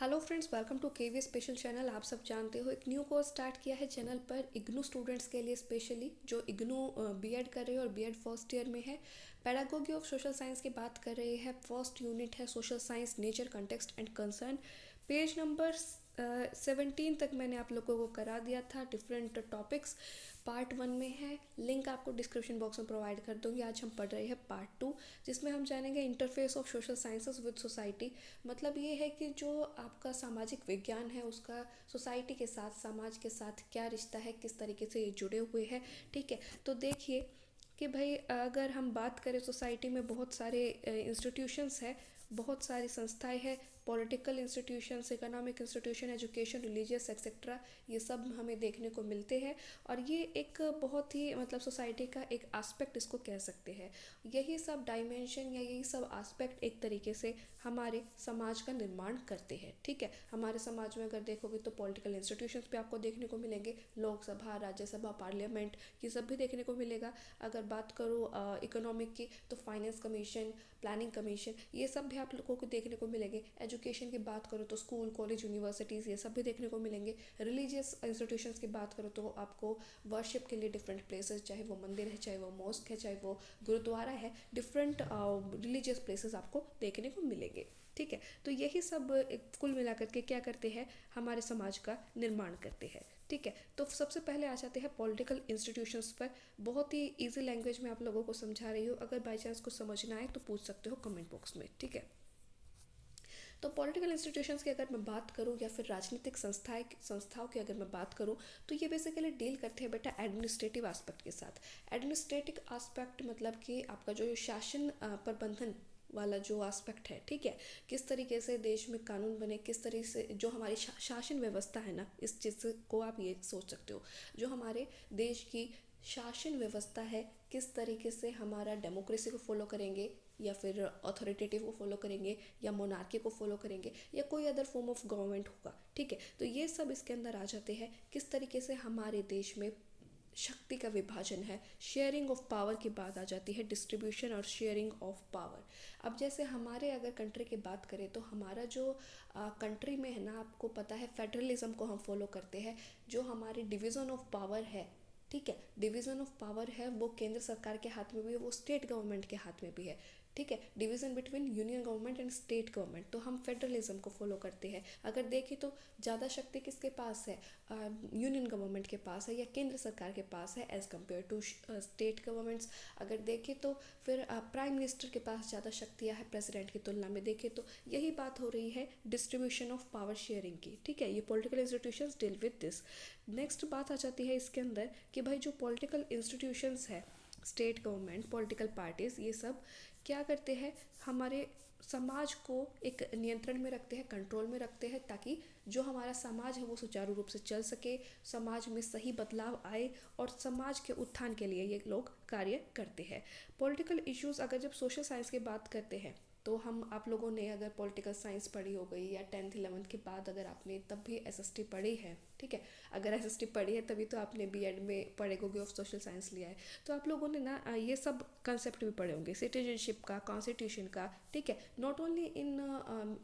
Hello friends, welcome to KV special channel. आप सब जानते हो एक न्यू कोर्स स्टार्ट किया है चैनल पर इग्नू स्टूडेंट्स के लिए, स्पेशली जो इग्नू बीएड कर रहे हैं और बीएड फर्स्ट ईयर में है। पैडागोगी ऑफ सोशल साइंस की बात कर रहे हैं। फर्स्ट यूनिट है social science, nature, context and concern. Page number 17 तक मैंने आप लोगों को करा दिया था। डिफरेंट टॉपिक्स पार्ट 1 में है, लिंक आपको डिस्क्रिप्शन बॉक्स में प्रोवाइड कर दूँगी। आज हम पढ़ रहे हैं पार्ट 2, जिसमें हम जानेंगे interface of social sciences with society. मतलब ये है कि जो आपका सामाजिक विज्ञान है उसका सोसाइटी के साथ, समाज के साथ क्या रिश्ता है, किस तरीके से ये जुड़े हुए हैं। ठीक है, तो देखिए कि भाई अगर हम बात करें सोसाइटी में बहुत सारे इंस्टीट्यूशंस है, बहुत सारी संस्थाएं हैं, political institutions, economic institution, education, religious etcetera, ये सब हमें देखने को मिलते हैं। और ये एक बहुत ही मतलब सोसाइटी का एक एस्पेक्ट इसको कह सकते हैं। यही सब डायमेंशन या यही सब एस्पेक्ट एक तरीके से हमारे समाज का निर्माण करते हैं। ठीक है, हमारे समाज में अगर देखोगे तो पॉलिटिकल इंस्टीट्यूशंस भी आपको देखने को मिलेंगे, लोकसभा, राज्यसभा, पार्लियामेंट, ये सब भी देखने को मिलेगा। अगर बात करूँ इकोनॉमिक की तो फाइनेंस कमीशन, प्लानिंग कमीशन, ये सब भी आप लोगों को देखने को मिलेंगे। एजुकेशन की बात करो तो स्कूल, कॉलेज, यूनिवर्सिटीज़, ये सब भी देखने को मिलेंगे। रिलीजियस इंस्टीट्यूशंस की बात करो तो आपको वर्शिप के लिए डिफरेंट प्लेसेस, चाहे वो मंदिर है, चाहे वो मॉस्क है, चाहे वो गुरुद्वारा है, डिफरेंट रिलीजियस प्लेसेस आपको देखने को मिलेंगे। ठीक है, तो यही सब कुल मिलाकर के क्या करते हैं, हमारे समाज का निर्माण करते हैं। ठीक है, तो सबसे पहले आ जाते हैं पॉलिटिकल इंस्टीट्यूशंस पर। बहुत ही इजी लैंग्वेज में आप लोगों को समझा रही हूँ, अगर बाई चांस को समझना है तो पूछ सकते हो कमेंट बॉक्स में। ठीक है, तो पॉलिटिकल इंस्टीट्यूशंस की अगर मैं बात करूँ या फिर राजनीतिक संस्थाओं की अगर मैं बात करूँ तो ये बेसिकली डील करते हैं बेटा एडमिनिस्ट्रेटिव एस्पेक्ट के साथ। एडमिनिस्ट्रेटिव एस्पेक्ट मतलब कि आपका जो शासन प्रबंधन वाला जो एस्पेक्ट है। ठीक है, किस तरीके से देश में कानून बने, किस तरीके से जो हमारी शासन व्यवस्था है ना, इस चीज़ को आप ये सोच सकते हो। जो हमारे देश की शासन व्यवस्था है, किस तरीके से हमारा डेमोक्रेसी को फॉलो करेंगे या फिर अथॉरिटेटिव को फॉलो करेंगे या मोनार्की को फॉलो करेंगे या कोई अदर फॉर्म ऑफ गवर्नमेंट होगा। ठीक है, तो ये सब इसके अंदर आ जाते हैं। किस तरीके से हमारे देश में शक्ति का विभाजन है, शेयरिंग ऑफ पावर की बात आ जाती है, डिस्ट्रीब्यूशन और शेयरिंग ऑफ पावर। अब जैसे हमारे अगर कंट्री की बात करें तो हमारा जो कंट्री में है ना, आपको पता है फेडरलिज्म को हम फॉलो करते हैं। जो हमारी डिवीज़न ऑफ पावर है, ठीक है, डिवीज़न ऑफ पावर है, वो केंद्र सरकार के हाथ में भी है, वो स्टेट गवर्नमेंट के हाथ में भी है। ठीक है, division between union government and state government, तो हम फेडरलिज्म को फॉलो करते हैं। अगर देखें तो ज़्यादा शक्ति किसके पास है, यूनियन गवर्नमेंट के पास है या केंद्र सरकार के पास है as compare to state governments. अगर देखें तो फिर प्राइम मिनिस्टर के पास ज़्यादा शक्तियाँ हैं प्रेसिडेंट की तुलना में। देखें तो यही बात हो रही है डिस्ट्रीब्यूशन ऑफ पावर शेयरिंग की। ठीक है, ये political institutions deal with this. Next बात आ जाती है इसके अंदर कि भाई जो पॉलिटिकल इंस्टीट्यूशंस है, स्टेट गवर्नमेंट, पॉलिटिकल पार्टीज़, ये सब क्या करते हैं, हमारे समाज को एक नियंत्रण में रखते हैं, कंट्रोल में रखते हैं, ताकि जो हमारा समाज है वो सुचारू रूप से चल सके, समाज में सही बदलाव आए और समाज के उत्थान के लिए ये लोग कार्य करते हैं। पॉलिटिकल इश्यूज़ अगर जब सोशल साइंस की बात करते हैं तो हम आप लोगों ने अगर पॉलिटिकल साइंस पढ़ी हो गई या 10th 11th के बाद अगर आपने तब भी एसएसटी पढ़ी है, ठीक है, अगर एसएसटी पढ़ी है तभी तो आपने बीएड में पैडागोजी ऑफ सोशल साइंस लिया है, तो आप लोगों ने ना ये सब कंसेप्ट भी पढ़े होंगे, सिटीजनशिप का, कॉन्स्टिट्यूशन का। ठीक है, not only in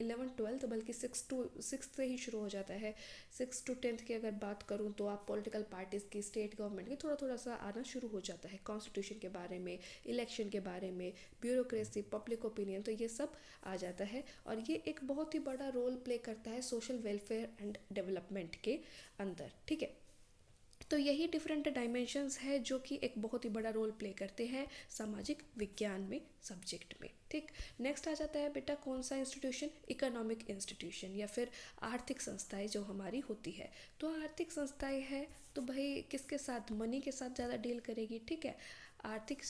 11th 12th बल्कि 6 से ही शुरू हो जाता है। 6 to 10th की अगर बात करूँ तो आप पॉलिटिकल पार्टीज़ की, स्टेट गवर्नमेंट की थोड़ा थोड़ा सा आना शुरू हो जाता है, कॉन्स्टिट्यूशन के बारे में, इलेक्शन के बारे में, ब्यूरोक्रेसी, पब्लिक ओपिनियन, तो ये सब आ जाता है। और ये एक बहुत ही बड़ा रोल प्ले करता है सोशल वेलफेयर एंड डेवलपमेंट के अंदर। ठीक है, तो यही डिफरेंट डायमेंशंस है जो कि एक बहुत ही बड़ा रोल प्ले करते हैं सामाजिक विज्ञान में, सब्जेक्ट में। ठीक, नेक्स्ट आ जाता है बेटा कौन सा इंस्टीट्यूशन, इकोनॉमिक इंस्टीट्यूशन या फिर आर्थिक संस्थाएं जो हमारी होती है। तो आर्थिक संस्थाएं है तो भाई किसके साथ, मनी के साथ ज़्यादा डील करेगी। ठीक है, आर्थिक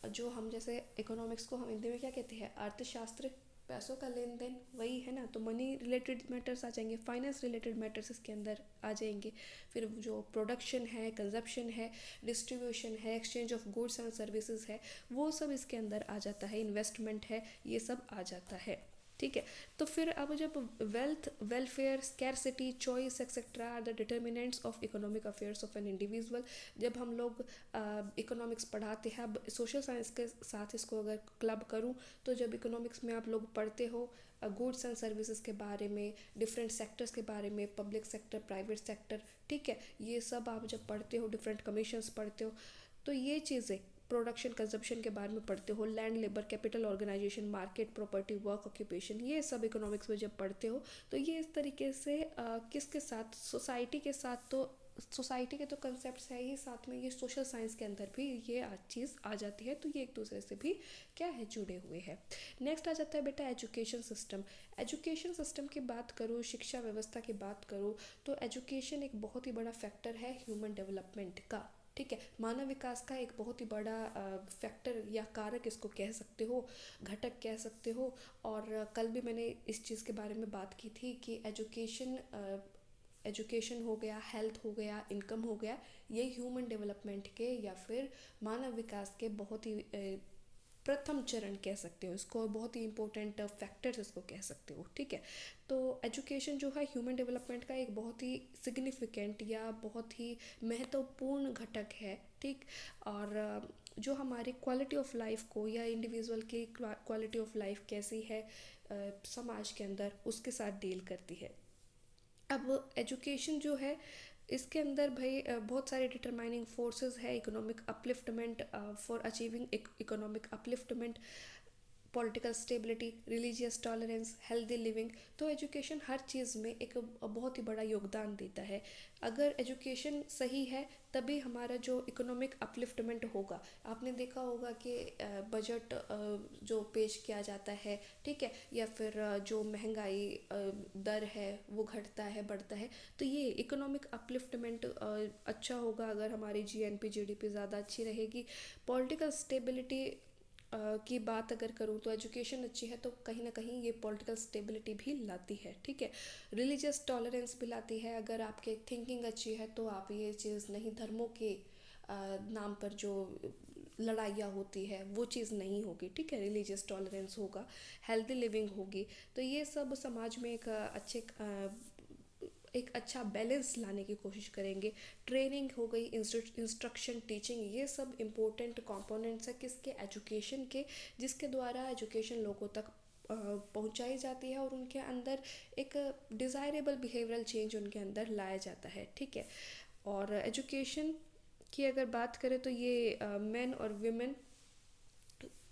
जो हम जैसे इकोनॉमिक्स को हम हिंदी में क्या कहते हैं, अर्थशास्त्र, पैसों का लेन देन, वही है ना, तो मनी रिलेटेड मैटर्स आ जाएंगे, फाइनेंस रिलेटेड मैटर्स इसके अंदर आ जाएंगे। फिर जो प्रोडक्शन है, कंजप्शन है, डिस्ट्रीब्यूशन है, exchange of goods and services है, वो सब इसके अंदर आ जाता है, इन्वेस्टमेंट है, ये सब आ जाता है। ठीक है, तो फिर अब जब wealth, welfare, scarcity, choice etcetera are the determinants of economic affairs of an individual. जब हम लोग इकोनॉमिक्स पढ़ाते हैं, अब सोशल साइंस के साथ इसको अगर क्लब करूँ तो जब इकोनॉमिक्स में आप लोग पढ़ते हो गुड्स एंड सर्विसेज के बारे में, डिफरेंट सेक्टर्स के बारे में, पब्लिक सेक्टर, प्राइवेट सेक्टर, ठीक है, ये सब आप जब पढ़ते हो, डिफरेंट कमीशंस पढ़ते हो, तो ये चीज़ें प्रोडक्शन कंजप्शन के बारे में पढ़ते हो, land, labour, capital, organisation, market, property, work, occupation, ये सब इकोनॉमिक्स में जब पढ़ते हो, तो ये इस तरीके से किसके साथ, सोसाइटी के साथ, तो सोसाइटी के तो कंसेप्ट है ही, साथ में ये सोशल साइंस के अंदर भी ये चीज़ आ जाती है, तो ये एक दूसरे से भी क्या है, जुड़े हुए हैं। नेक्स्ट आ जाता है बेटा एजुकेशन सिस्टम। एजुकेशन सिस्टम की बात करूँ, शिक्षा व्यवस्था की बात करूँ, तो एजुकेशन एक बहुत ही बड़ा फैक्टर है ह्यूमन डेवलपमेंट का, ठीक है, मानव विकास का एक बहुत ही बड़ा फैक्टर या कारक इसको कह सकते हो, घटक कह सकते हो। और कल भी मैंने इस चीज़ के बारे में बात की थी कि एजुकेशन हो गया, हेल्थ हो गया, इनकम हो गया, ये ह्यूमन डेवलपमेंट के या फिर मानव विकास के बहुत ही प्रथम चरण कह सकते हो इसको, बहुत ही इंपॉर्टेंट फैक्टर्स इसको कह सकते हो, ठीक है। तो एजुकेशन जो है ह्यूमन डेवलपमेंट का एक बहुत ही सिग्निफिकेंट या बहुत ही महत्वपूर्ण घटक है, ठीक। और जो हमारी क्वालिटी ऑफ लाइफ को या इंडिविजुअल की क्वालिटी ऑफ लाइफ कैसी है समाज के अंदर, उसके साथ डील करती है। अब एजुकेशन जो है इसके अंदर भाई बहुत सारे डिटरमाइनिंग फोर्सेस है, economic upliftment, for achieving economic upliftment, political stability, religious tolerance, healthy living. तो एजुकेशन हर चीज़ में एक बहुत ही बड़ा योगदान देता है। अगर एजुकेशन सही है तभी हमारा जो इकोनॉमिक अपलिफ्टमेंट होगा। आपने देखा होगा कि बजट जो पेश किया जाता है, ठीक है, या फिर जो महंगाई दर है वो घटता है, बढ़ता है, तो ये इकोनॉमिक अपलिफ्टमेंट अच्छा होगा अगर हमारी जीएनपी जीडीपी ज़्यादा अच्छी रहेगी। पॉलिटिकल स्टेबिलिटी की बात अगर करूँ तो एजुकेशन अच्छी है तो कहीं ना कहीं ये पॉलिटिकल स्टेबिलिटी भी लाती है, ठीक है। रिलीजियस टॉलरेंस भी लाती है, अगर आपके थिंकिंग अच्छी है तो आप ये चीज़ नहीं, धर्मों के नाम पर जो लड़ाइयाँ होती है वो चीज़ नहीं होगी, ठीक है, रिलीजियस टॉलरेंस होगा, हेल्दी लिविंग होगी। तो ये सब समाज में एक अच्छा बैलेंस लाने की कोशिश करेंगे। ट्रेनिंग हो गई, इंस्ट्रक्शन, टीचिंग, ये सब इम्पोर्टेंट कंपोनेंट्स है किसके, एजुकेशन के, जिसके द्वारा एजुकेशन लोगों तक पहुंचाई जाती है और उनके अंदर एक डिज़ायरेबल बिहेवियरल चेंज उनके अंदर लाया जाता है, ठीक है। और एजुकेशन की अगर बात करें तो ये मेन और विमेन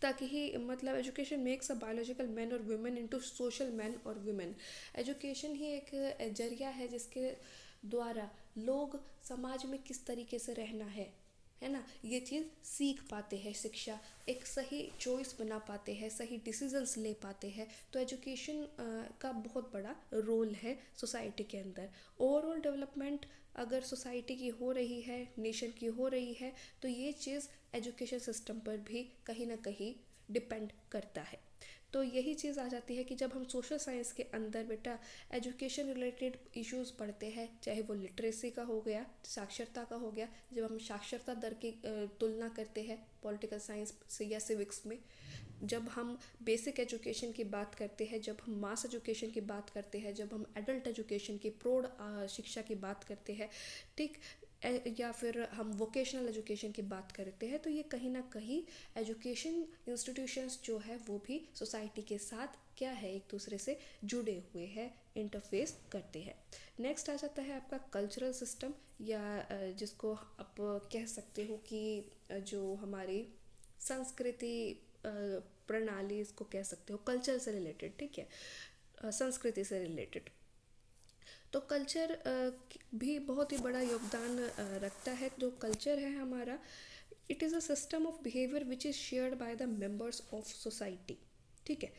तक ही, मतलब education makes a biological man और वुमेन इनटू सोशल मैन और वुमेन। एजुकेशन ही एक जरिया है जिसके द्वारा लोग समाज में किस तरीके से रहना है ना, ये चीज़ सीख पाते हैं, शिक्षा, एक सही चॉइस बना पाते हैं, सही डिसीजंस ले पाते हैं। तो एजुकेशन का बहुत बड़ा रोल है सोसाइटी के अंदर। ओवरऑल डेवलपमेंट अगर सोसाइटी की हो रही है, नेशन की हो रही है, तो ये चीज़ एजुकेशन सिस्टम पर भी कहीं ना कहीं डिपेंड करता है। तो यही चीज़ आ जाती है कि जब हम सोशल साइंस के अंदर बेटा एजुकेशन रिलेटेड इश्यूज पढ़ते हैं, चाहे वो लिटरेसी का हो गया, साक्षरता का हो गया, जब हम साक्षरता दर की तुलना करते हैं पॉलिटिकल साइंस से या सिविक्स में, जब हम बेसिक एजुकेशन की बात करते हैं, जब हम मास एजुकेशन की बात करते हैं, जब हम एडल्ट एजुकेशन की प्रौढ़ शिक्षा की बात करते हैं, ठीक, या फिर हम वोकेशनल एजुकेशन की बात करते हैं, तो ये कहीं ना कहीं एजुकेशन इंस्टीट्यूशंस जो है वो भी सोसाइटी के साथ क्या है, एक दूसरे से जुड़े हुए हैं, इंटरफेस करते हैं। नेक्स्ट आ जाता है आपका कल्चरल सिस्टम, या जिसको आप कह सकते हो कि जो हमारी संस्कृति प्रणाली, इसको कह सकते हो कल्चर से रिलेटेड, ठीक है, संस्कृति से रिलेटेड। तो कल्चर भी बहुत ही बड़ा योगदान रखता है। जो कल्चर है हमारा, it is a system of behaviour which is shared by the members of society, ठीक है।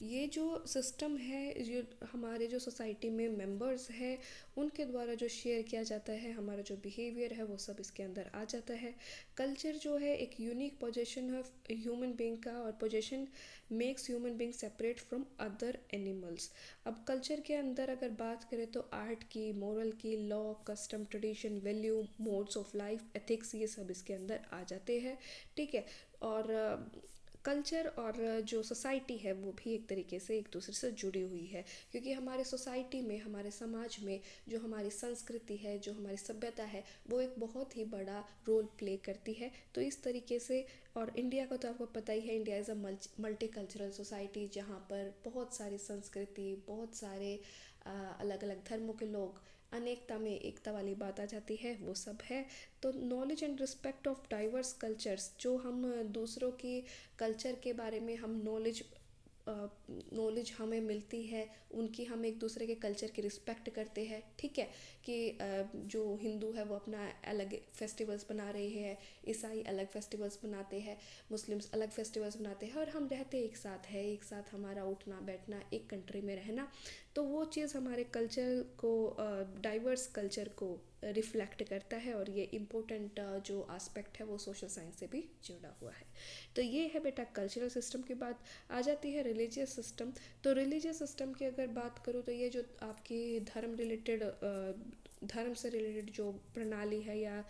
ये जो सिस्टम है, जो हमारे जो सोसाइटी में मेंबर्स है उनके द्वारा जो शेयर किया जाता है, हमारा जो बिहेवियर है वो सब इसके अंदर आ जाता है। कल्चर जो है एक यूनिक पोजीशन है ह्यूमन बीइंग का, और position makes human being separate from other animals. अब कल्चर के अंदर अगर बात करें तो आर्ट की, मोरल की, law, custom, tradition, value, modes of life, ethics, ये सब इसके अंदर आ जाते हैं, ठीक है। और कल्चर और जो सोसाइटी है वो भी एक तरीके से एक दूसरे से जुड़ी हुई है, क्योंकि हमारे सोसाइटी में, हमारे समाज में जो हमारी संस्कृति है, जो हमारी सभ्यता है, वो एक बहुत ही बड़ा रोल प्ले करती है। तो इस तरीके से, और इंडिया का तो आपको पता ही है, India is a multi cultural society, जहाँ पर बहुत सारी संस्कृति, बहुत सारे अलग अलग धर्मों के लोग, अनेकता में एकता वाली बात आ जाती है, वो सब है। तो knowledge and respect of diverse cultures, जो हम दूसरों की कल्चर के बारे में हम नॉलेज हमें मिलती है, उनकी हम एक दूसरे के कल्चर की रिस्पेक्ट करते हैं, ठीक है। कि जो हिंदू है वो अपना अलग फेस्टिवल्स बना रहे हैं, ईसाई अलग फेस्टिवल्स बनाते हैं, मुस्लिम्स अलग फेस्टिवल्स बनाते हैं, और हम रहते एक साथ है, एक साथ हमारा उठना बैठना, एक कंट्री में रहना। तो वो चीज़ हमारे कल्चर को, डाइवर्स कल्चर को रिफ्लेक्ट करता है, और ये इम्पोर्टेंट जो एस्पेक्ट है वो सोशल साइंस से भी जुड़ा हुआ है। तो ये है बेटा कल्चरल सिस्टम की बात। आ जाती है रिलीजियस सिस्टम। तो रिलीजियस सिस्टम की अगर बात करूँ तो ये जो आपकी धर्म से रिलेटेड जो प्रणाली है या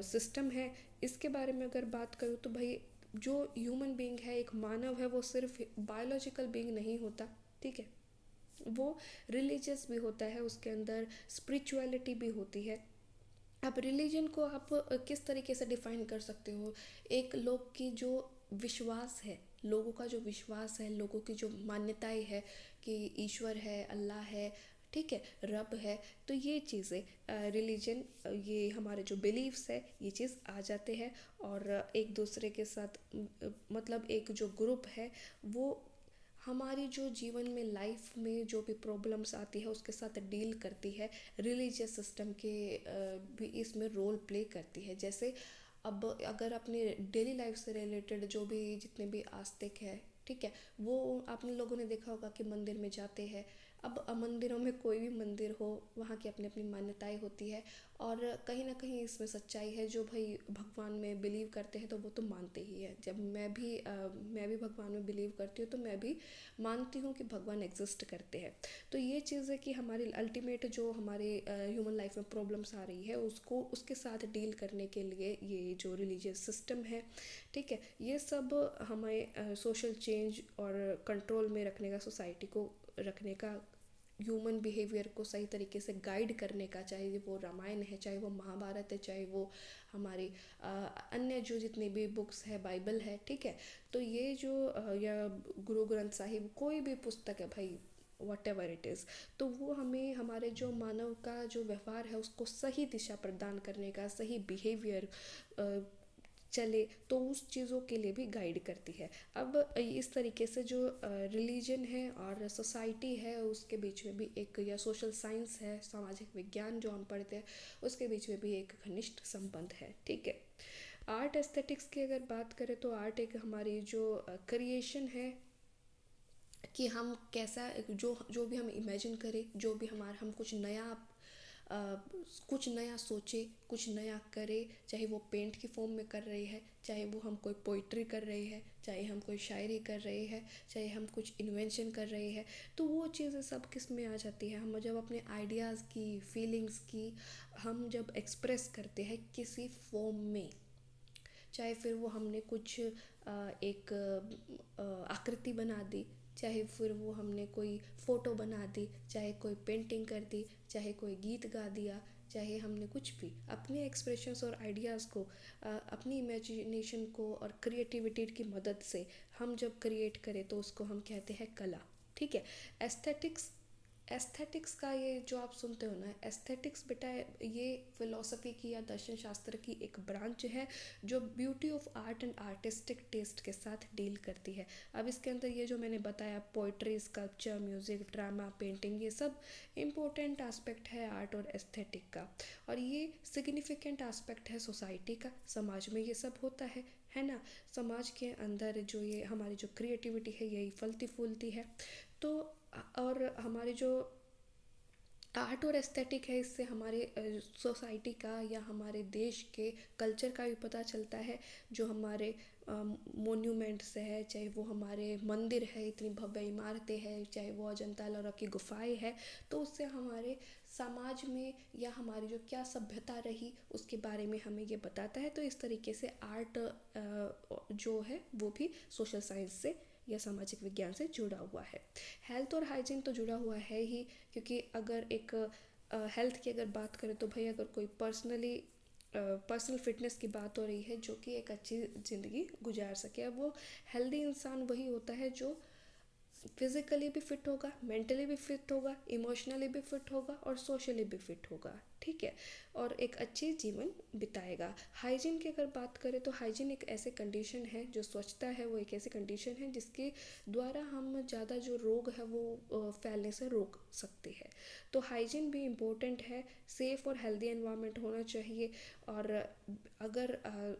सिस्टम है, इसके बारे में अगर बात करूँ तो भाई, जो ह्यूमन बीइंग है, एक मानव है, वो सिर्फ बायोलॉजिकल बीइंग नहीं होता, ठीक है। वो रिलीजियस भी होता है, उसके अंदर स्पिरिचुअलिटी भी होती है। अब रिलीजन को आप किस तरीके से डिफाइन कर सकते हो? एक लोग की जो विश्वास है, लोगों का जो विश्वास है, लोगों की जो मान्यताएं है कि ईश्वर है, अल्लाह है, ठीक है, रब है। तो ये चीज़ें रिलीजन, ये हमारे जो बिलीव्स है, ये चीज़ आ जाते हैं। और एक दूसरे के साथ मतलब एक जो ग्रुप है, वो हमारी जो जीवन में, लाइफ में जो भी प्रॉब्लम्स आती है उसके साथ डील करती है। रिलीजियस सिस्टम के भी इसमें रोल प्ले करती है। जैसे अब अगर अपने डेली लाइफ से रिलेटेड जो भी जितने भी आस्तिक है, ठीक है, वो आपने लोगों ने देखा होगा कि मंदिर में जाते हैं। अब मंदिरों में, कोई भी मंदिर हो, वहाँ की अपनी अपनी मान्यताएं होती है, और कहीं ना कहीं इसमें सच्चाई है। जो भाई भगवान में बिलीव करते हैं तो वो तो मानते ही है। जब मैं भी भगवान में बिलीव करती हूँ, तो मैं भी मानती हूँ कि भगवान एग्जिस्ट करते हैं। तो ये चीज़ है कि हमारी अल्टीमेट जो हमारे ह्यूमन लाइफ में प्रॉब्लम्स आ रही है, उसको उसके साथ डील करने के लिए ये जो रिलीजियस सिस्टम है, ठीक है, ये सब हमें सोशल चेंज और कंट्रोल में रखने का, सोसाइटी को रखने का, ह्यूमन बिहेवियर को सही तरीके से गाइड करने का, चाहे वो रामायण है, चाहे वो महाभारत है, चाहे वो हमारी अन्य जो जितनी भी बुक्स है, बाइबल है, ठीक है। तो ये जो या गुरु ग्रंथ साहिब, कोई भी पुस्तक है भाई, वट एवर इट इज़, तो वो हमें हमारे जो मानव का जो व्यवहार है उसको सही दिशा प्रदान करने का, सही बिहेवियर चले, तो उस चीज़ों के लिए भी गाइड करती है। अब इस तरीके से जो रिलीजन है और सोसाइटी है, उसके बीच में भी एक, या सोशल साइंस है, सामाजिक विज्ञान जो हम पढ़ते हैं, उसके बीच में भी एक घनिष्ठ संबंध है, ठीक है। आर्ट एस्थेटिक्स की अगर बात करें तो आर्ट एक हमारी जो क्रिएशन है, कि हम कैसा, जो जो भी हम इमेजिन करें, जो भी हमारा, हम कुछ नया सोचे, कुछ नया करे, चाहे वो पेंट की फॉर्म में कर रहे हैं, चाहे वो हम कोई पोइट्री कर रहे हैं, चाहे हम कोई शायरी कर रहे हैं, चाहे हम कुछ इन्वेंशन कर रहे हैं। तो वो चीज़ें सब किस में आ जाती है? हम जब अपने आइडियाज़ की, फीलिंग्स की हम जब एक्सप्रेस करते हैं किसी फॉर्म में, चाहे फिर वो हमने कुछ एक आकृति बना दी, चाहे फिर वो हमने कोई फ़ोटो बना दी, चाहे कोई पेंटिंग कर दी, चाहे कोई गीत गा दिया, चाहे हमने कुछ भी अपने एक्सप्रेशंस और आइडियाज़ को, अपनी इमेजिनेशन को और क्रिएटिविटी की मदद से हम जब क्रिएट करें तो उसको हम कहते हैं कला, ठीक है। एस्थेटिक्स, एस्थेटिक्स का ये जो आप सुनते हो ना, एस्थेटिक्स बेटा, ये फिलोसफी की या दर्शन शास्त्र की एक ब्रांच है, जो beauty of art and artistic taste के साथ डील करती है। अब इसके अंदर ये जो मैंने बताया, poetry, sculpture, music, drama, painting, ये सब इम्पोर्टेंट एस्पेक्ट है आर्ट और एस्थेटिक का, और ये सिग्निफिकेंट एस्पेक्ट है सोसाइटी का। समाज में ये सब होता है ना। समाज के अंदर जो ये हमारी जो क्रिएटिविटी है, यही फलती फूलती है। तो और हमारी जो आर्ट और एस्थेटिक है, इससे हमारे सोसाइटी का या हमारे देश के कल्चर का भी पता चलता है। जो हमारे मोन्यूमेंट्स है, चाहे वो हमारे मंदिर है, इतनी भव्य इमारतें हैं, चाहे वो अजंता एलोरा की गुफाएं है, तो उससे हमारे समाज में या हमारी जो क्या सभ्यता रही उसके बारे में हमें ये बताता है। तो इस तरीके से आर्ट जो है वो भी सोशल साइंस से या सामाजिक विज्ञान से जुड़ा हुआ है। हेल्थ और हाइजीन तो जुड़ा हुआ है ही, क्योंकि अगर एक हेल्थ की अगर बात करें तो भाई अगर कोई पर्सनल फिटनेस की बात हो रही है जो कि एक अच्छी ज़िंदगी गुजार सके। अब वो हेल्दी इंसान वही होता है जो फिजिकली भी फिट होगा, मेंटली भी फिट होगा, इमोशनली भी फिट होगा और सोशली भी फिट होगा, ठीक है, और एक अच्छी जीवन बिताएगा। हाइजीन की अगर बात करें तो हाइजीन एक ऐसे कंडीशन है, जो स्वच्छता है वो एक ऐसी कंडीशन है जिसके द्वारा हम ज़्यादा जो रोग है वो फैलने से रोक सकते हैं। तो हाइजीन भी इम्पोर्टेंट है, सेफ़ और हेल्दी एनवायरनमेंट होना चाहिए। और अगर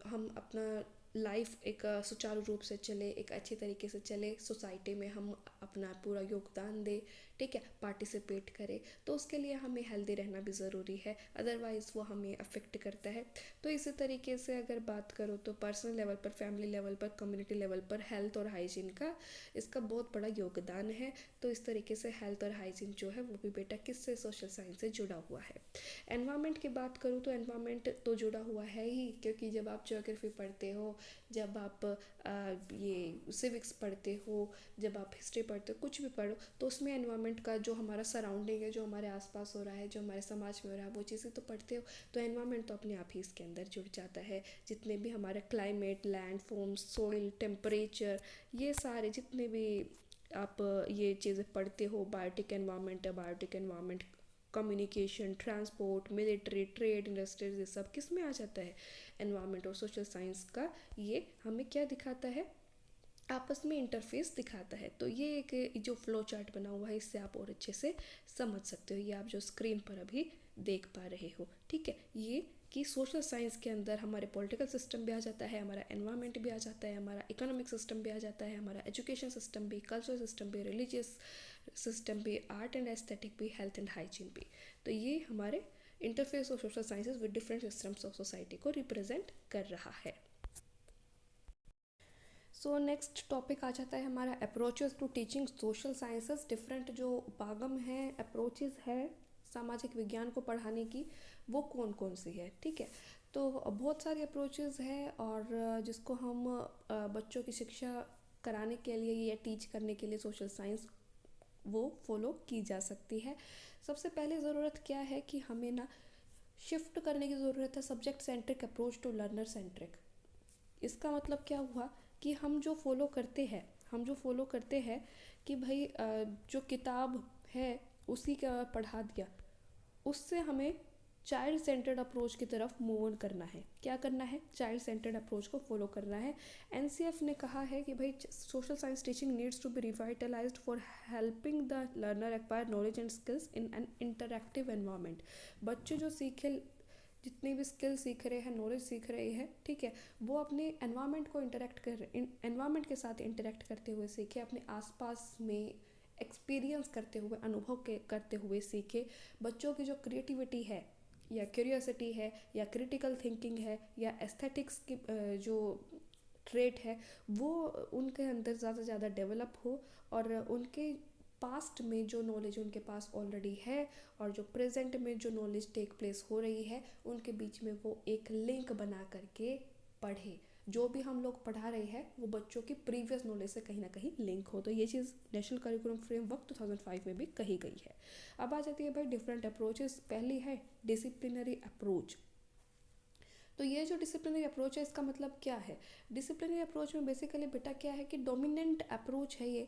हम अपना लाइफ एक सुचारू रूप से चले, एक अच्छे तरीके से चले, सोसाइटी में हम अपना पूरा योगदान दें, ठीक है, पार्टिसिपेट करें, तो उसके लिए हमें हेल्दी रहना भी ज़रूरी है, अदरवाइज़ वो हमें अफेक्ट करता है। तो इसी तरीके से अगर बात करो तो पर्सनल लेवल पर, फैमिली लेवल पर, कम्युनिटी लेवल पर हेल्थ और हाइजीन का इसका बहुत बड़ा योगदान है। तो इस तरीके से हेल्थ और हाइजीन जो है वो भी बेटा किससे, सोशल साइंस से जुड़ा हुआ है। एनवायरनमेंट की बात करूँ तो एनवायरनमेंट तो जुड़ा हुआ है ही, क्योंकि जब आप ज्योग्राफी पढ़ते हो, जब आप ये सिविक्स पढ़ते हो, जब आप हिस्ट्री पढ़ते हो, कुछ भी पढ़ो, तो उसमें एनवायरनमेंट का जो हमारा सराउंडिंग है, जो हमारे आसपास हो रहा है, जो हमारे समाज में हो रहा है, वो चीज़ें तो पढ़ते हो। तो एनवायरनमेंट तो अपने आप ही इसके अंदर जुड़ जाता है। जितने भी हमारे climate, land forms, soil, temperature, ये सारे जितने भी आप ये चीज़ें पढ़ते हो, बायोटिक एनवायरनमेंट है, biotic environment, communication, transport, military, trade, industries, ये सब किस में आ जाता है, एनवायरनमेंट और सोशल साइंस का ये हमें क्या दिखाता है, आपस में इंटरफेस दिखाता है। तो ये एक जो फ्लो चार्ट बना हुआ है, इससे आप और अच्छे से समझ सकते हो। ये आप जो स्क्रीन पर अभी देख पा रहे हो, ठीक है, ये कि सोशल साइंस के अंदर हमारे पॉलिटिकल सिस्टम भी आ जाता है, हमारा एनवायरनमेंट भी आ जाता है, हमारा इकोनॉमिक सिस्टम भी आ जाता है, हमारा एजुकेशन सिस्टम भी, कल्चरल सिस्टम भी, रिलीजियस सिस्टम भी, आर्ट एंड एस्थेटिक भी, हेल्थ एंड हाइजीन भी। तो ये हमारे interface of social sciences with different systems of society को रिप्रेजेंट कर रहा है। सो नेक्स्ट टॉपिक आ जाता है हमारा approaches to teaching social sciences. Different जो उपागम है, अप्रोचेस है सामाजिक विज्ञान को पढ़ाने की, वो कौन कौन सी है, ठीक है। तो बहुत सारी अप्रोचेस है, और जिसको हम बच्चों की शिक्षा कराने के लिए या टीच करने के लिए सोशल साइंस वो फॉलो की जा सकती है। सबसे पहले ज़रूरत क्या है कि हमें ना शिफ्ट करने की ज़रूरत है subject centric approach to learner centric. इसका मतलब क्या हुआ कि हम जो फॉलो करते हैं कि भाई जो किताब है उसी का पढ़ा दिया, उससे हमें चाइल्ड सेंटर्ड अप्रोच की तरफ मूव ऑन करना है। क्या करना है, चाइल्ड सेंटर्ड अप्रोच को फॉलो करना है। एनसीएफ ने कहा है कि भाई social science teaching needs to be revitalised for helping the learner acquire knowledge and skills in an interactive environment. बच्चे जो सीखे, जितनी भी स्किल सीख रहे हैं, नॉलेज सीख रहे हैं, ठीक है, वो अपने एनवायरनमेंट को एनवायरनमेंट के साथ इंटरेक्ट करते हुए सीखे, अपने आसपास में एक्सपीरियंस करते हुए, करते हुए सीखे। बच्चों की जो क्रिएटिविटी है या क्यूरियोसिटी है या क्रिटिकल थिंकिंग है या एस्थेटिक्स की जो ट्रेट है, वो उनके अंदर ज़्यादा से ज़्यादा डेवलप हो, और उनके पास्ट में जो नॉलेज उनके पास ऑलरेडी है और जो प्रेजेंट में जो नॉलेज टेक प्लेस हो रही है, उनके बीच में वो एक लिंक बना करके पढ़े। जो भी हम लोग पढ़ा रहे हैं वो बच्चों की प्रीवियस नॉलेज से कहीं ना कहीं लिंक हो। तो ये चीज़ नेशनल करिकुलम फ्रेमवर्क 2005 में भी कही गई है। अब आ जाती है भाई डिफरेंट अप्रोचेस। पहली है डिसिप्लिनरी अप्रोच। तो ये जो डिसिप्लिनरी अप्रोच है, इसका मतलब क्या है, डिसिप्लिनरी अप्रोच में बेसिकली बेटा क्या है कि डोमिनेंट अप्रोच है ये,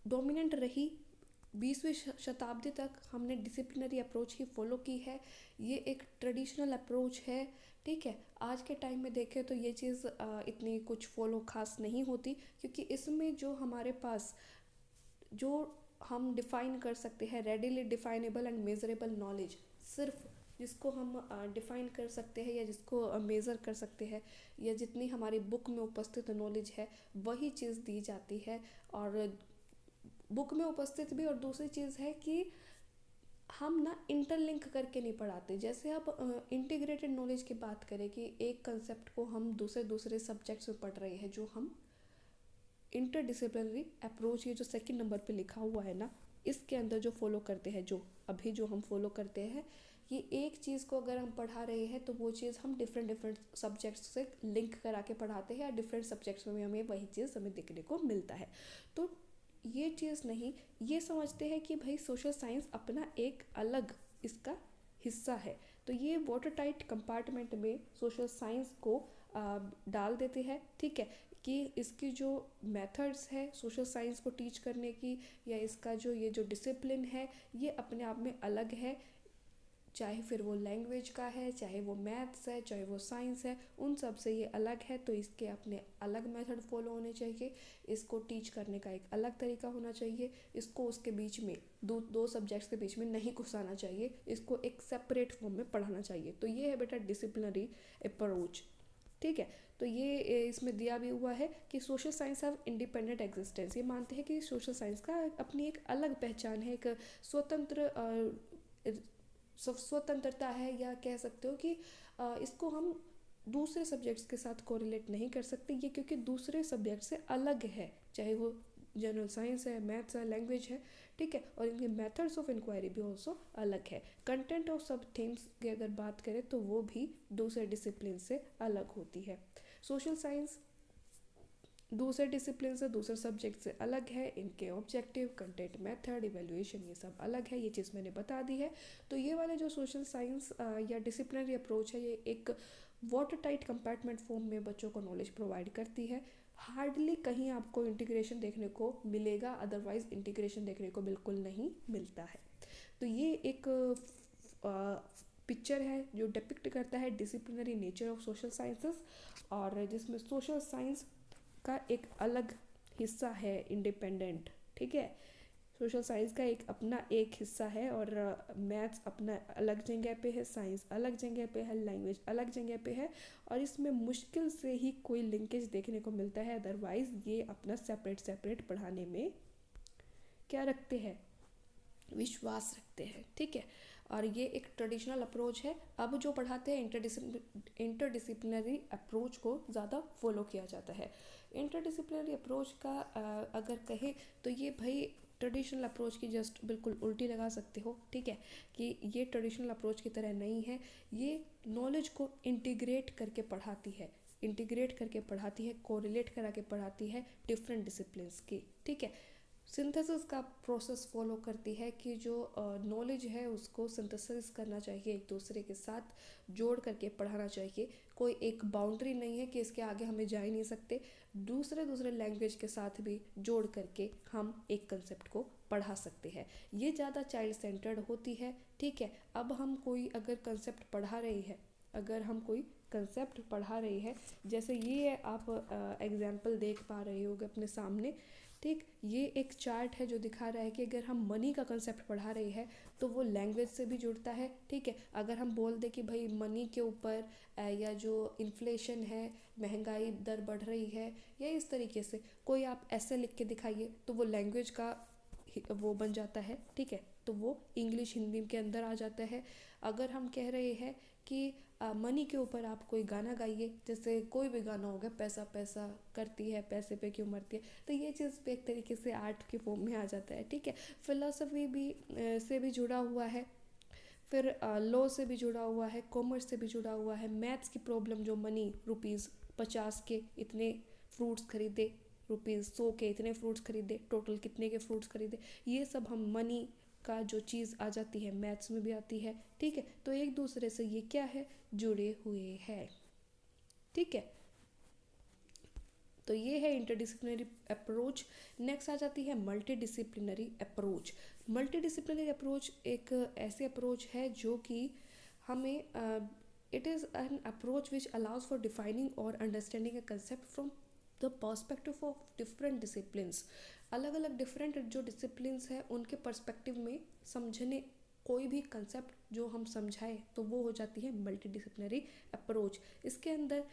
डोमिनेंट रही 20वीं शताब्दी तक हमने डिसिप्लिनरी अप्रोच ही फॉलो की है। ये एक ट्रेडिशनल अप्रोच है, ठीक है। आज के टाइम में देखें तो ये चीज़ इतनी कुछ फॉलो खास नहीं होती, क्योंकि इसमें जो हमारे पास जो हम डिफ़ाइन कर सकते हैं readily definable and measurable knowledge, सिर्फ जिसको हम डिफ़ाइन कर सकते हैं या जिसको मेज़र कर सकते हैं, या जितनी हमारी बुक में उपस्थित नॉलेज है वही चीज़ दी जाती है। और बुक में उपस्थित भी, और दूसरी चीज़ है कि हम ना इंटरलिंक करके नहीं पढ़ाते। जैसे अब इंटीग्रेटेड नॉलेज की बात करें कि एक कंसेप्ट को हम दूसरे दूसरे सब्जेक्ट्स में पढ़ रहे हैं, जो हम इंटरडिसिप्लिनरी अप्रोच, ये जो सेकंड नंबर पे लिखा हुआ है ना, इसके अंदर जो फॉलो करते हैं, जो अभी जो हम फॉलो करते हैं, ये एक चीज़ को अगर हम पढ़ा रहे हैं तो वो चीज़ हम डिफरेंट डिफरेंट सब्जेक्ट्स से लिंक करा के पढ़ाते हैं, या डिफरेंट सब्जेक्ट्स में हमें वही चीज़ हमें देखने को मिलता है। तो ये चीज़ नहीं, ये समझते हैं कि भाई सोशल साइंस अपना एक अलग इसका हिस्सा है। तो ये वाटर टाइट कंपार्टमेंट में सोशल साइंस को डाल देते हैं, ठीक है। कि इसकी जो मेथड्स है सोशल साइंस को टीच करने की, या इसका जो ये जो डिसिप्लिन है, ये अपने आप में अलग है। चाहे फिर वो लैंग्वेज का है, चाहे वो मैथ्स है, चाहे वो साइंस है, उन सब से ये अलग है। तो इसके अपने अलग मेथड फॉलो होने चाहिए, इसको टीच करने का एक अलग तरीका होना चाहिए, इसको उसके बीच में दो सब्जेक्ट्स के बीच में नहीं घुसाना चाहिए, इसको एक सेपरेट फॉर्म में पढ़ाना चाहिए। तो ये है बेटा डिसिप्लिनरी अप्रोच, ठीक है। तो ये इसमें दिया भी हुआ है कि social science have independent existence. ये मानते हैं कि सोशल साइंस का अपनी एक अलग पहचान है, एक स्वतंत्र स्वतंत्रता है, या कह सकते हो कि इसको हम दूसरे सब्जेक्ट्स के साथ कोरिलेट नहीं कर सकते, ये क्योंकि दूसरे सब्जेक्ट से अलग है, चाहे वो जनरल साइंस है, मैथ्स है, लैंग्वेज है, ठीक है। और इनके मेथड्स ऑफ इंक्वायरी भी ऑल्सो अलग है। कंटेंट ऑफ सब थीम्स की अगर बात करें तो वो भी दूसरे डिसिप्लिन से अलग होती है। सोशल साइंस दूसरे डिसिप्लिन से, दूसरे सब्जेक्ट से अलग है, इनके ऑब्जेक्टिव, कंटेंट, मेथड, इवेल्युएशन, ये सब अलग है। ये चीज़ मैंने बता दी है। तो ये वाले जो सोशल साइंस या डिसिप्लिनरी अप्रोच है, ये एक वाटर टाइट कंपार्टमेंट फॉर्म में बच्चों को नॉलेज प्रोवाइड करती है। हार्डली कहीं आपको इंटीग्रेशन देखने को मिलेगा, अदरवाइज इंटीग्रेशन देखने को बिल्कुल नहीं मिलता है। तो ये एक पिक्चर है जो डिपिक्ट करता है disciplinary nature of social sciences, और जिसमें सोशल साइंस का एक अलग हिस्सा है इंडिपेंडेंट, ठीक है। सोशल साइंस का एक अपना एक हिस्सा है, और मैथ्स अपना अलग जगह पे है, साइंस अलग जगह पे है, लैंग्वेज अलग जगह पे है, और इसमें मुश्किल से ही कोई लिंकेज देखने को मिलता है। अदरवाइज ये अपना सेपरेट सेपरेट पढ़ाने में क्या रखते हैं, विश्वास रखते हैं, ठीक है। और ये एक ट्रेडिशनल अप्रोच है। अब जो पढ़ाते हैं इंटरडिसिप्लिनरी अप्रोच को ज़्यादा फॉलो किया जाता है। इंटरडिसिप्लिनरी अप्रोच का अगर कहे तो ये भाई ट्रेडिशनल अप्रोच की जस्ट बिल्कुल उल्टी लगा सकते हो, ठीक है। कि ये ट्रेडिशनल अप्रोच की तरह नहीं है, ये नॉलेज को इंटीग्रेट करके पढ़ाती है, इंटीग्रेट करके पढ़ाती है, कोरिलेट करा के पढ़ाती है डिफरेंट डिसिप्लिन्स की, ठीक है। सिंथेसिस का प्रोसेस फॉलो करती है कि जो नॉलेज है उसको सिंथेसिस करना चाहिए, एक दूसरे के साथ जोड़ करके पढ़ाना चाहिए। कोई एक बाउंड्री नहीं है कि इसके आगे हमें जा ही नहीं सकते, दूसरे दूसरे लैंग्वेज के साथ भी जोड़ करके हम एक कंसेप्ट को पढ़ा सकते हैं। ये ज़्यादा चाइल्ड सेंटर्ड होती है, ठीक है। अब हम कोई अगर कंसेप्ट पढ़ा रहे हैं, अगर हम कोई कंसेप्ट पढ़ा रहे हैं, जैसे ये आप एग्जाम्पल देख पा रहे होगे अपने सामने, ठीक। ये एक चार्ट है जो दिखा रहा है कि अगर हम मनी का कंसेप्ट पढ़ा रहे हैं तो वो लैंग्वेज से भी जुड़ता है, ठीक है। अगर हम बोल दें कि भाई मनी के ऊपर या जो इन्फ्लेशन है, महंगाई दर बढ़ रही है, या इस तरीके से कोई आप ऐसे लिख के दिखाइए, तो वो लैंग्वेज का वो बन जाता है, ठीक है। तो वो इंग्लिश हिंदी के अंदर आ जाता है। अगर हम कह रहे हैं कि मनी के ऊपर आप कोई गाना गाइए, जैसे कोई भी गाना हो गया, पैसा पैसा करती है, पैसे पे क्यों मरती है, तो ये चीज़ भी एक तरीके से आर्ट के फॉर्म में आ जाता है, ठीक है। फिलोसफी भी से भी जुड़ा हुआ है, फिर लॉ से भी जुड़ा हुआ है, कॉमर्स से भी जुड़ा हुआ है। मैथ्स की प्रॉब्लम जो मनी, ₹50 के इतने फ्रूट्स खरीदे, ₹100 के इतने फ्रूट्स खरीदे, टोटल कितने के फ्रूट्स खरीदे, ये सब हम मनी का जो चीज़ आ जाती है मैथ्स में भी आती है, ठीक है। तो एक दूसरे से ये क्या है, जुड़े हुए हैं, ठीक है। तो ये है इंटरडिसिप्लिनरी अप्रोच। नेक्स्ट आ जाती है multidisciplinary approach. Multidisciplinary approach एक ऐसे अप्रोच है जो कि हमें it is an approach which allows for defining और understanding a concept from the perspective of different disciplines. अलग अलग डिफरेंट जो डिसिप्लिन्स हैं उनके पर्सपेक्टिव में समझने, कोई भी कंसेप्ट जो हम समझाएं तो वो हो जाती है मल्टी डिसिप्लिनरी अप्रोच। इसके अंदर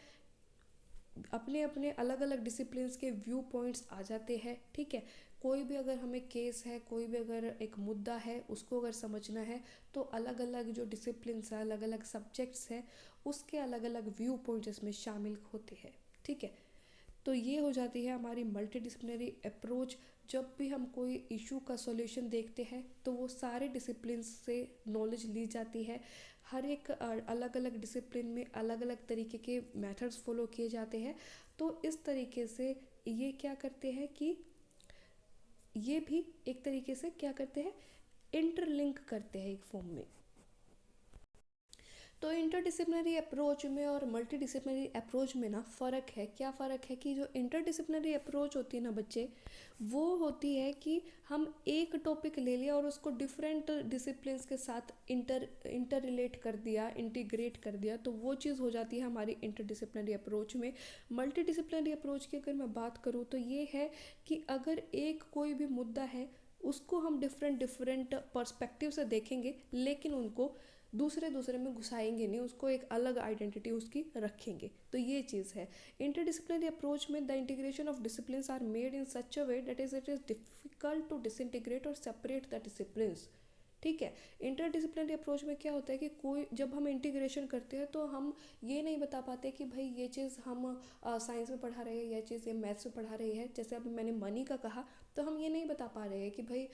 अपने अपने अलग अलग डिसिप्लिन्स के व्यू पॉइंट्स आ जाते हैं, ठीक है। कोई भी अगर हमें केस है, कोई भी अगर एक मुद्दा है, उसको अगर समझना है तो अलग अलग जो डिसिप्लिन्स है, अलग अलग सब्जेक्ट्स हैं, उसके अलग अलग व्यू पॉइंट इसमें शामिल होते हैं। ठीक है, तो ये हो जाती है हमारी मल्टी डिसिप्लिनरी अप्रोच। जब भी हम कोई इशू का सॉल्यूशन देखते हैं तो वो सारे डिसिप्लिन से नॉलेज ली जाती है। हर एक अलग अलग डिसिप्लिन में अलग अलग तरीके के मेथड्स फॉलो किए जाते हैं। तो इस तरीके से ये क्या करते हैं कि ये भी एक तरीके से क्या करते हैं, इंटरलिंक करते हैं एक फॉर्म में। तो इंटरडिसिप्लिनरी अप्रोच में और मल्टी डिसिप्लिनरी अप्रोच में ना फ़र्क है। क्या फ़र्क है कि जो इंटरडिसिप्लिनरी अप्रोच होती है ना बच्चे, वो होती है कि हम एक टॉपिक ले लिया और उसको डिफरेंट डिसिप्लिन्स के साथ इंटर रिलेट कर दिया, इंटीग्रेट कर दिया, तो वो चीज़ हो जाती है हमारी इंटरडिसिप्लिनरी अप्रोच में। मल्टी डिसिप्लिनरी अप्रोच की अगर मैं बात करूँ तो ये है कि अगर एक कोई भी मुद्दा है, उसको हम डिफरेंट डिफरेंट पर्सपेक्टिव से देखेंगे, लेकिन उनको दूसरे दूसरे में घुसाएंगे नहीं, उसको एक अलग आइडेंटिटी उसकी रखेंगे। तो ये चीज़ है इंटरडिसिप्लिनरी अप्रोच में। The integration of disciplines are made in such a way that it is difficult to disintegrate और सेपरेट द डिसिप्लिन्स। ठीक है, इंटरडिसिप्लिनरी अप्रोच में क्या होता है कि कोई जब हम इंटीग्रेशन करते हैं तो हम ये नहीं बता पाते कि भाई ये चीज़ हम साइंस में पढ़ा रहे हैं, ये चीज़ ये मैथ्स में पढ़ा रहे हैं। जैसे अभी मैंने मनी का कहा, तो हम ये नहीं बता पा रहे हैं कि भाई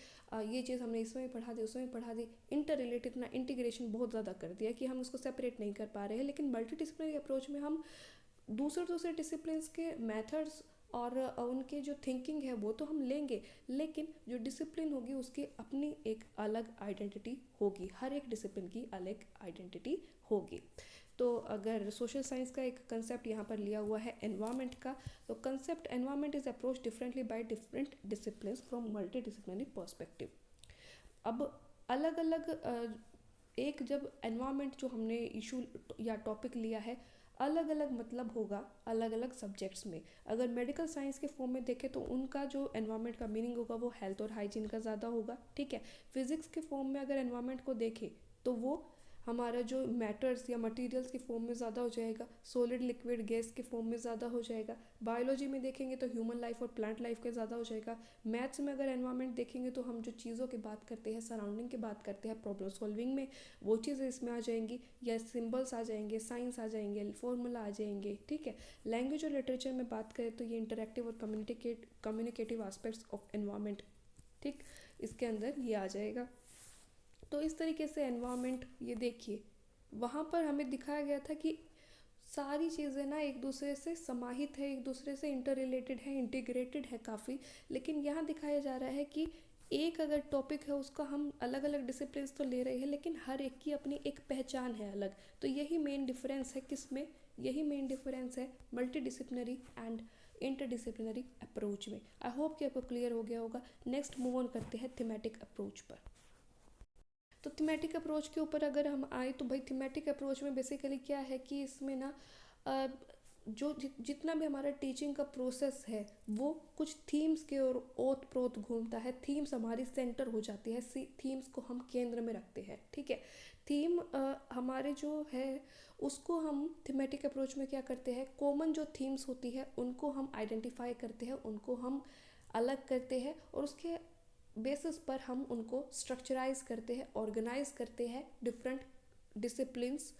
ये चीज़ हमने इसमें भी पढ़ा दी, उसमें भी पढ़ा दी। इंटर रिलेटेड ना इंटीग्रेशन बहुत ज़्यादा कर दिया कि हम उसको सेपरेट नहीं कर पा रहे हैं। लेकिन मल्टी डिसिप्लिनरी अप्रोच में हम दूसरे दूसरे डिसिप्लिन्स के मेथड्स और उनके जो थिंकिंग है वो तो हम लेंगे, लेकिन जो डिसिप्लिन होगी उसकी अपनी एक अलग आइडेंटिटी होगी। हर एक डिसिप्लिन की अलग आइडेंटिटी होगी। तो अगर सोशल साइंस का एक कंसेप्ट यहाँ पर लिया हुआ है एनवायरनमेंट का, तो concept environment is approach differently by different disciplines from multi disciplinary perspective. अब अलग अलग एक जब एनवायरनमेंट जो हमने इशू या टॉपिक लिया है, अलग अलग मतलब होगा अलग अलग सब्जेक्ट्स में। अगर मेडिकल साइंस के फॉर्म में देखें तो उनका जो एनवायरनमेंट का मीनिंग होगा वो हेल्थ और हाइजीन का ज़्यादा होगा। ठीक है, फिजिक्स के फॉर्म में अगर एनवायरनमेंट को देखें तो वो हमारा जो मैटर्स या मटेरियल्स के फॉर्म में ज़्यादा हो जाएगा, सॉलिड लिक्विड गैस के फॉर्म में ज़्यादा हो जाएगा। बायोलॉजी में देखेंगे तो ह्यूमन लाइफ और प्लांट लाइफ का ज़्यादा हो जाएगा। मैथ्स में अगर एनवायरनमेंट देखेंगे तो हम जो चीज़ों की बात करते हैं, सराउंडिंग की बात करते हैं, प्रॉब्लम सॉल्विंग में वो चीज़ें इसमें आ जाएंगी, या सिम्बल्स आ जाएंगे, साइंस आ जाएंगे, फॉर्मूला आ जाएंगे। ठीक है, लैंग्वेज और लिटरेचर में बात करें तो ये इंटरेक्टिव और कम्युनिकेटिव एस्पेक्ट्स ऑफ एनवायरनमेंट, ठीक, इसके अंदर ये आ जाएगा। तो इस तरीके से एनवायरनमेंट, ये देखिए वहाँ पर हमें दिखाया गया था कि सारी चीज़ें ना एक दूसरे से समाहित है, एक दूसरे से इंटर रिलेटेड है, इंटीग्रेटेड है काफ़ी। लेकिन यहाँ दिखाया जा रहा है कि एक अगर टॉपिक है उसका हम अलग अलग डिसिप्लिन तो ले रहे हैं, लेकिन हर एक की अपनी एक पहचान है अलग। तो यही मेन डिफरेंस है किसमें, यही मेन डिफरेंस है multidisciplinary and interdisciplinary approach में। आई होप कि आपको क्लियर हो गया होगा। नेक्स्ट मूव ऑन करते हैं थीमेटिक अप्रोच पर। तो थीमेटिक अप्रोच के ऊपर अगर हम आए तो भाई थीमेटिक अप्रोच में बेसिकली क्या है कि इसमें ना जो जितना भी हमारा टीचिंग का प्रोसेस है वो कुछ थीम्स के और ओत प्रोत घूमता है। थीम्स हमारी सेंटर हो जाती है, थीम्स को हम केंद्र में रखते हैं। ठीक है, थीम हमारे जो है उसको हम थीमेटिक अप्रोच में क्या करते हैं, कॉमन जो थीम्स होती है उनको हम आइडेंटिफाई करते हैं, उनको हम अलग करते हैं और उसके बेसिस पर हम उनको स्ट्रक्चराइज करते हैं, ऑर्गेनाइज करते हैं डिफरेंट डिसिप्लिन्स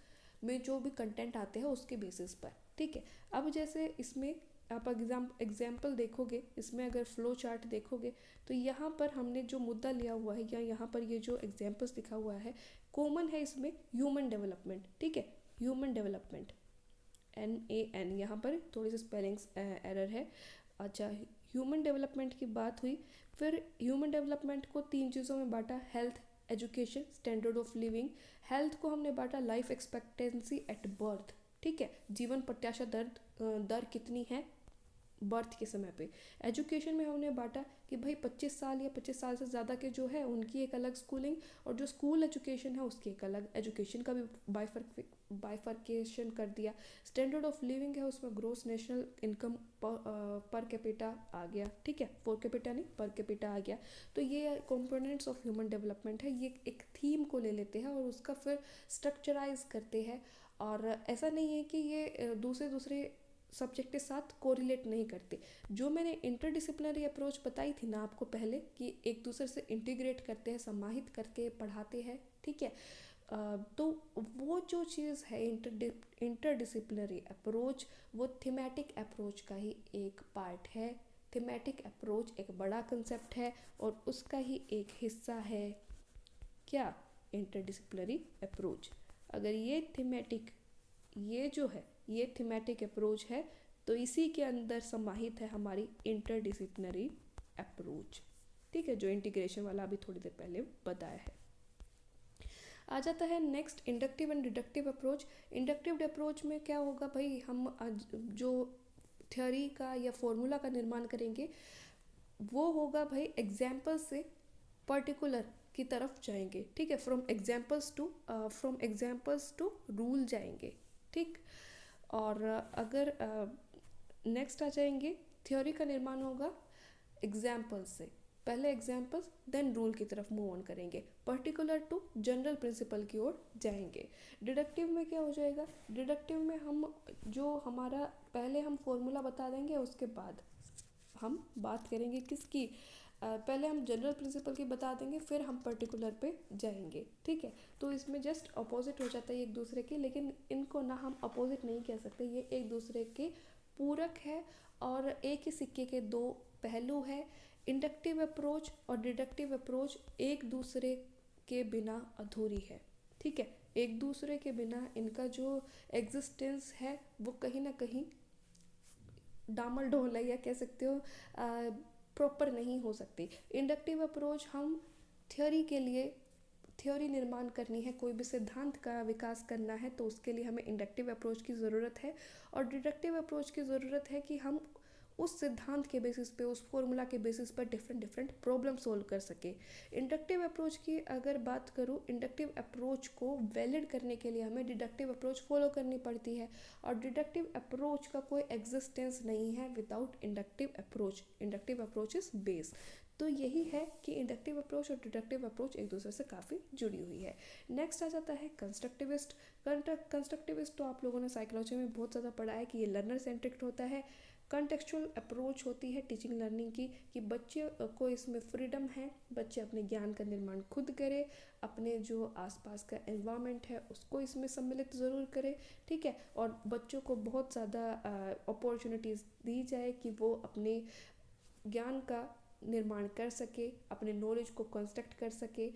में जो भी कंटेंट आते हैं उसके बेसिस पर। ठीक है, अब जैसे इसमें आप एग्जाम्पल देखोगे, इसमें अगर फ्लो चार्ट देखोगे तो यहाँ पर हमने जो मुद्दा लिया हुआ है या यहाँ पर ये जो एग्जाम्पल्स लिखा हुआ है, कॉमन है इसमें ह्यूमन डेवलपमेंट। ठीक है, ह्यूमन डेवलपमेंट NAN, यहाँ पर थोड़ी सी स्पेलिंग्स एरर है। अच्छा, ह्यूमन डेवलपमेंट की बात हुई। फिर ह्यूमन डेवलपमेंट को तीन चीज़ों में बांटा, health, education, standard of living. Health को हमने बांटा लाइफ एक्सपेक्टेंसी एट बर्थ। ठीक है, जीवन प्रत्याशा दर कितनी है बर्थ के समय पे। एजुकेशन में हमने बांटा कि भाई 25 साल या 25 साल से ज़्यादा के जो है उनकी एक अलग स्कूलिंग, और जो स्कूल एजुकेशन है उसकी एक अलग एजुकेशन का भी बाइफर्केशन कर दिया। स्टैंडर्ड ऑफ लिविंग है, उसमें gross national income per capita आ गया। ठीक है, पर कैपिटा नहीं, पर कैपिटा आ गया। तो ये कंपोनेंट्स ऑफ ह्यूमन डेवलपमेंट है। ये एक थीम को ले लेते हैं और उसका फिर स्ट्रक्चराइज करते हैं। और ऐसा नहीं है कि ये दूसरे दूसरे सब्जेक्ट के साथ कोरिलेट नहीं करते। जो मैंने इंटरडिसिप्लिनरी अप्रोच बताई थी ना आपको पहले कि एक दूसरे से इंटीग्रेट करते हैं, समाहित करके पढ़ाते हैं, ठीक है। तो वो जो चीज़ है इंटरडिसिप्लिनरी अप्रोच, वो थीमेटिक अप्रोच का ही एक पार्ट है। थीमेटिक अप्रोच एक बड़ा कंसेप्ट है और उसका ही एक हिस्सा है क्या, इंटरडिसिप्लिनरी अप्रोच। अगर ये थीमेटिक अप्रोच है तो इसी के अंदर समाहित है हमारी इंटरडिसिप्लिनरी अप्रोच, ठीक है, जो इंटीग्रेशन वाला अभी थोड़ी देर पहले बताया है। आ जाता है next inductive and deductive approach. Inductive approach में क्या होगा भाई, हम जो थ्योरी का या फॉर्मूला का निर्माण करेंगे वो होगा भाई एग्जाम्पल से पर्टिकुलर की तरफ जाएंगे, ठीक है, फ्रॉम एग्जाम्पल्स टू रूल जाएंगे, ठीक। और अगर नेक्स्ट आ जाएंगे, थ्योरी का निर्माण होगा एग्जाम्पल्स से, पहले एग्जाम्पल्स देन रूल की तरफ मूव ऑन करेंगे, पर्टिकुलर टू जनरल प्रिंसिपल की ओर जाएंगे। डिडक्टिव में क्या हो जाएगा, डिडक्टिव में हम जो हमारा पहले हम फॉर्मूला बता देंगे, उसके बाद हम बात करेंगे किसकी, पहले हम जनरल प्रिंसिपल की बता देंगे, फिर हम पर्टिकुलर पे जाएंगे, ठीक है। तो इसमें जस्ट अपोजिट हो जाता है एक दूसरे के, लेकिन इनको ना हम अपोजिट नहीं कह सकते, ये एक दूसरे के पूरक है और एक ही सिक्के के दो पहलू है। इंडक्टिव अप्रोच और डिडक्टिव अप्रोच एक दूसरे के बिना अधूरी है, ठीक है। एक दूसरे के बिना इनका जो एग्जिस्टेंस है वो कहीं ना कहीं डामल डोल है, या कह सकते हो प्रॉपर नहीं हो सकती। इंडक्टिव अप्रोच हम थ्योरी निर्माण करनी है, कोई भी सिद्धांत का विकास करना है तो उसके लिए हमें इंडक्टिव अप्रोच की ज़रूरत है। और डिडक्टिव अप्रोच की ज़रूरत है कि हम उस सिद्धांत के बेसिस पे, उस फॉर्मूला के बेसिस पर डिफरेंट प्रॉब्लम सोल्व कर सके। इंडक्टिव अप्रोच की अगर बात करूँ, इंडक्टिव अप्रोच को वैलिड करने के लिए हमें डिडक्टिव अप्रोच फॉलो करनी पड़ती है, और डिडक्टिव अप्रोच का कोई एग्जिस्टेंस नहीं है without inductive approach. Inductive approach is base. तो यही है कि इंडक्टिव अप्रोच और डिडक्टिव अप्रोच एक दूसरे से काफ़ी जुड़ी हुई है। नेक्स्ट आ जाता है कंस्ट्रक्टिविस्ट। कंस्ट्रक्टिविस्ट तो आप लोगों ने साइकोलॉजी में बहुत ज़्यादा पढ़ा है कि ये लर्नर सेंट्रिक होता है। कंटेक्चुअल अप्रोच होती है टीचिंग लर्निंग की, कि बच्चे को इसमें फ्रीडम है, बच्चे अपने ज्ञान का निर्माण खुद करे, अपने जो आसपास का एनवायरनमेंट है उसको इसमें सम्मिलित ज़रूर करे, ठीक है। और बच्चों को बहुत ज़्यादा अपॉर्चुनिटीज़ दी जाए कि वो अपने ज्ञान का निर्माण कर सके, अपने नॉलेज को कंस्ट्रक्ट कर सके,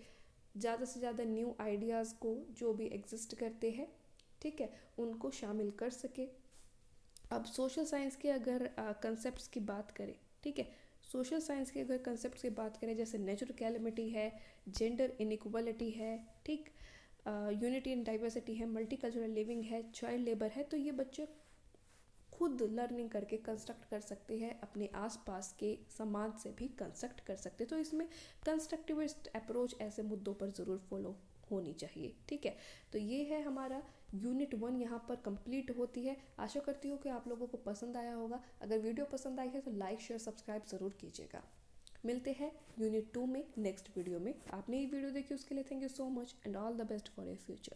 ज़्यादा से ज़्यादा न्यू आइडियाज़ को जो भी एग्जिस्ट करते हैं, ठीक है, उनको शामिल कर सके। अब सोशल साइंस के अगर कंसेप्ट्स की बात करें, ठीक है, सोशल साइंस के अगर कंसेप्ट्स की बात करें, जैसे नेचुरल कैलेमिटी है, जेंडर इनइक्वालिटी है, ठीक, यूनिटी एंड डाइवर्सिटी है, मल्टीकल्चरल लिविंग है, चाइल्ड लेबर है, तो ये बच्चे खुद लर्निंग करके कंस्ट्रक्ट कर सकते हैं, अपने आसपास के समाज से भी कंस्ट्रक्ट कर सकते हैं। तो इसमें कंस्ट्रक्टिविस्ट अप्रोच ऐसे मुद्दों पर ज़रूर फॉलो होनी चाहिए, ठीक है। तो ये है हमारा यूनिट 1 यहाँ पर कंप्लीट होती है। आशा करती हूँ कि आप लोगों को पसंद आया होगा। अगर वीडियो पसंद आई है तो लाइक शेयर सब्सक्राइब ज़रूर कीजिएगा। मिलते हैं यूनिट 2 में नेक्स्ट वीडियो में। आपने ये वीडियो देखी उसके लिए thank you so much and all the best for your future.